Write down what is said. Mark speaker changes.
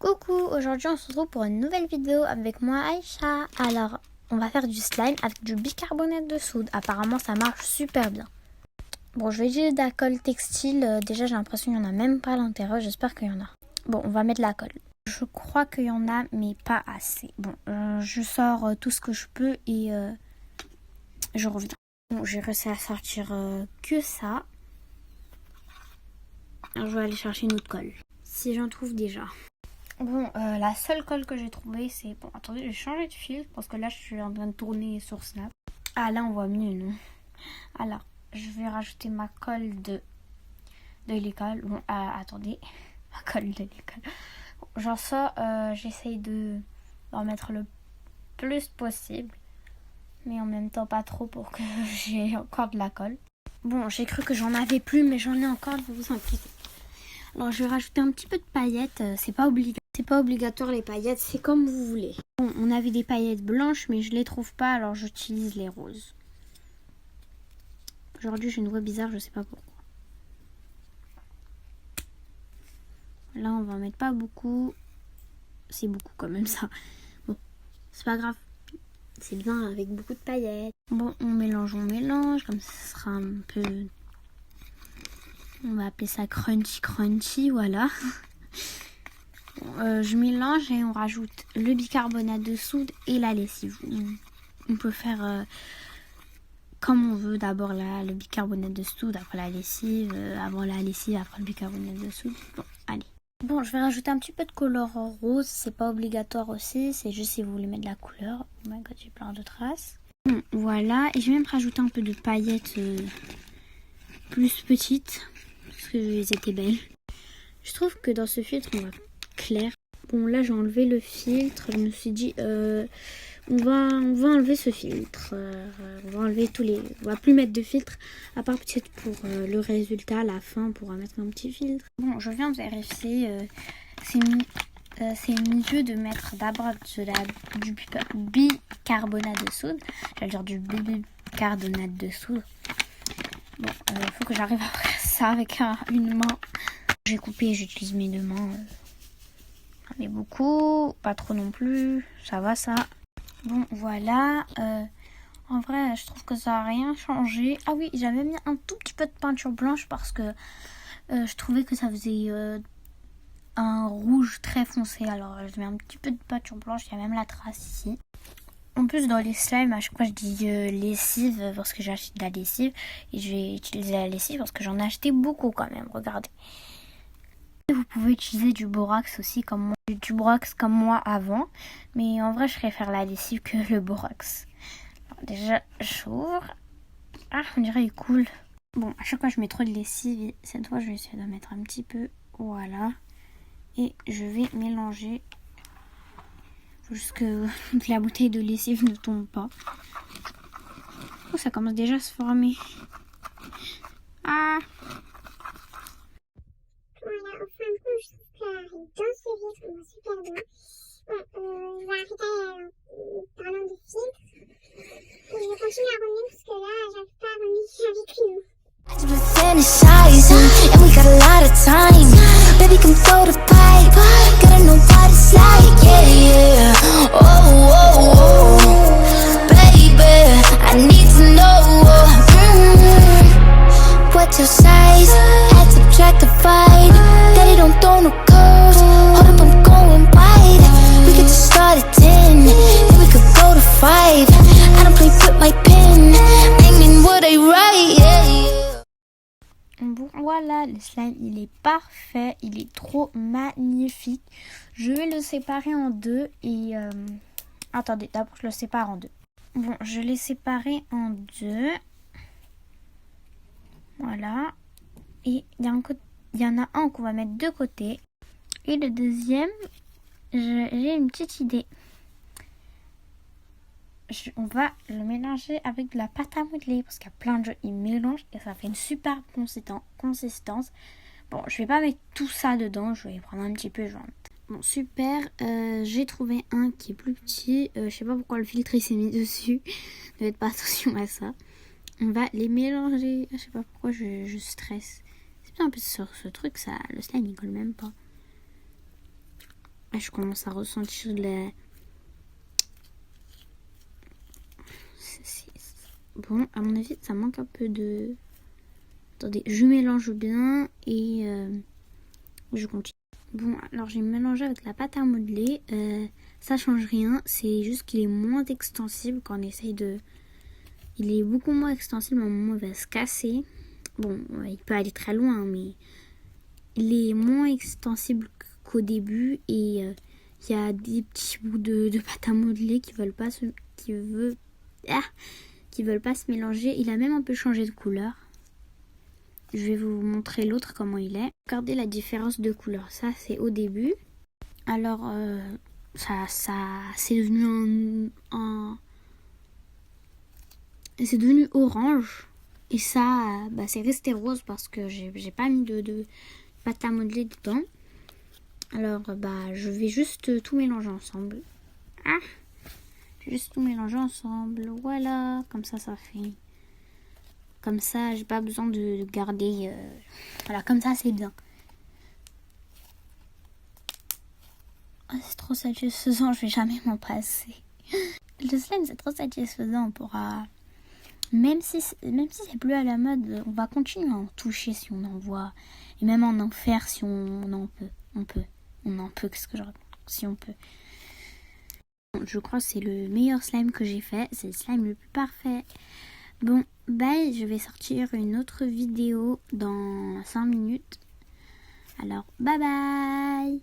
Speaker 1: Coucou, aujourd'hui on se retrouve pour une nouvelle vidéo avec moi Aïcha. Alors, on va faire du slime avec du bicarbonate de soude. Apparemment ça marche super bien. Bon, je vais utiliser de la colle textile. Déjà j'ai l'impression qu'il n'y en a même pas à l'intérieur, j'espère qu'il y en a. Bon, on va mettre la colle. Je crois qu'il y en a mais pas assez. Bon, je sors tout ce que je peux et je reviens. Bon, j'ai réussi à sortir que ça. Alors, je vais aller chercher une autre colle. Si j'en trouve déjà. Bon, la seule colle que j'ai trouvée, c'est... Bon, attendez, j'ai changé de filtre parce que là, je suis en train de tourner sur Snap. Ah, là, on voit mieux, non? Alors, je vais rajouter ma colle de l'école. Bon, attendez. Ma colle de l'école. Bon, genre ça, j'essaye d'en mettre le plus possible. Mais en même temps, pas trop pour que j'ai encore de la colle. Bon, j'ai cru que j'en avais plus, mais j'en ai encore, ne vous inquiétez. Alors, je vais rajouter un petit peu de paillettes. C'est pas obligatoire. C'est pas obligatoire les paillettes, c'est comme vous voulez. Bon, on avait des paillettes blanches, mais je les trouve pas, alors j'utilise les roses. Aujourd'hui, j'ai une voix bizarre, je sais pas pourquoi. Là, on va en mettre pas beaucoup. C'est beaucoup quand même ça. Bon, c'est pas grave. C'est bien avec beaucoup de paillettes. Bon, on mélange, comme ça sera un peu... On va appeler ça crunchy, voilà. Je mélange et on rajoute le bicarbonate de soude et la lessive. On peut faire comme on veut. D'abord le bicarbonate de soude, après la lessive, avant la lessive, après le bicarbonate de soude. Bon, allez. Bon, je vais rajouter un petit peu de couleur rose. C'est pas obligatoire aussi, c'est juste si vous voulez mettre de la couleur. Oh my god, j'ai plein de traces. Bon, voilà, et je vais même rajouter un peu de paillettes plus petites parce que elles étaient belles. Je trouve que dans ce filtre, on va clair. Bon, là j'ai enlevé le filtre. Je me suis dit on va enlever ce filtre. On va enlever on va plus mettre de filtre, à part peut-être pour le résultat à la fin, on pourra mettre un petit filtre. Bon, je viens de vérifier. C'est mieux de mettre d'abord du bicarbonate de soude. J'allais dire du bicarbonate de soude. Bon, il faut que j'arrive à faire ça avec une main. J'ai coupé, j'utilise mes deux mains. J'en ai beaucoup, pas trop non plus, ça va ça. Bon, voilà. En vrai, je trouve que ça n'a rien changé. Ah oui, j'avais mis un tout petit peu de peinture blanche parce que je trouvais que ça faisait un rouge très foncé. Alors, je mets un petit peu de peinture blanche, il y a même la trace ici. En plus, dans les slimes, à chaque fois, je dis lessive parce que j'ai acheté de la lessive. Et je vais utiliser la lessive parce que j'en ai acheté beaucoup quand même, regardez. Vous pouvez utiliser du borax aussi, comme moi avant. Mais en vrai, je préfère la lessive que le borax. Alors, déjà, j'ouvre. Ah, on dirait il coule. Bon, à chaque fois, je mets trop de lessive. Et cette fois, je vais essayer d'en mettre un petit peu. Voilà. Et je vais mélanger. Faut juste que la bouteille de lessive ne tombe pas. Oh, ça commence déjà à se former. Ah!
Speaker 2: Voilà, enfin, je trouve que dans ce filtre, on va super bien. Bon, je vais arrêter parlant de filtre. Et je vais continuer à revenir parce que là, j'arrive pas à revenir avec lui.
Speaker 3: We've been fantasizing, and we got a lot of time. Baby, come throw the pipe. Gotta know what it's like, yeah, yeah. Oh, oh, oh. Baby, I need to know. What's your size? Add, subtract, divide. Daddy don't throw no curves. Hold up, I'm going wide. We could just start at 10, then we could go to 5. I don't play with my pen. I mean what I write, yeah, yeah.
Speaker 1: Bon, voilà, le slime, il est parfait. Il est trop magnifique. Je vais le séparer en deux et... Attendez, d'abord, je le sépare en deux. Bon, je l'ai séparé en deux. Voilà. Et il y en a un qu'on va mettre de côté. Et le deuxième, j'ai une petite idée. On va le mélanger avec de la pâte à modeler. Parce qu'il y a plein de gens, ils mélangent et ça fait une super consistance. Bon, je vais pas mettre tout ça dedans. Je vais prendre un petit peu. Bon, super. J'ai trouvé un qui est plus petit. Je sais pas pourquoi le filtre il s'est mis dessus. Ne faites pas attention à ça. On va les mélanger. Je sais pas pourquoi je stresse. C'est bien un peu sur ce truc, ça, le slime il colle même pas. Ah, je commence à ressentir Bon, à mon avis, ça manque un peu de... Attendez, je mélange bien et je continue. Bon, alors j'ai mélangé avec la pâte à modeler. Ça change rien, c'est juste qu'il est moins extensible quand on essaye de... Il est beaucoup moins extensible, à un moment il va se casser. Bon, il peut aller très loin, mais il est moins extensible qu'au début et il y a des petits bouts de pâte à modeler qui veulent pas se... qui veulent pas se mélanger. Il a même un peu changé de couleur. Je vais vous montrer l'autre comment il est. Regardez la différence de couleur. Ça c'est au début. Alors ça c'est devenu c'est devenu orange. Et ça c'est resté rose parce que j'ai pas mis de pâte à modeler dedans. Alors je vais juste tout mélanger ensemble. Je vais juste tout mélanger ensemble. Voilà, comme ça fait. Comme ça, j'ai pas besoin de garder. Voilà, comme ça c'est bien. Oh, c'est trop satisfaisant, je vais jamais m'en passer. Le slime c'est trop satisfaisant, on pourra. Même si c'est plus à la mode, on va continuer à en toucher si on en voit. Et même en faire si on en peut. On en peut, qu'est-ce que je raconte? Si on peut. Je crois que c'est le meilleur slime que j'ai fait. C'est le slime le plus parfait. Bon, bye, je vais sortir une autre vidéo dans 5 minutes. Alors, bye bye!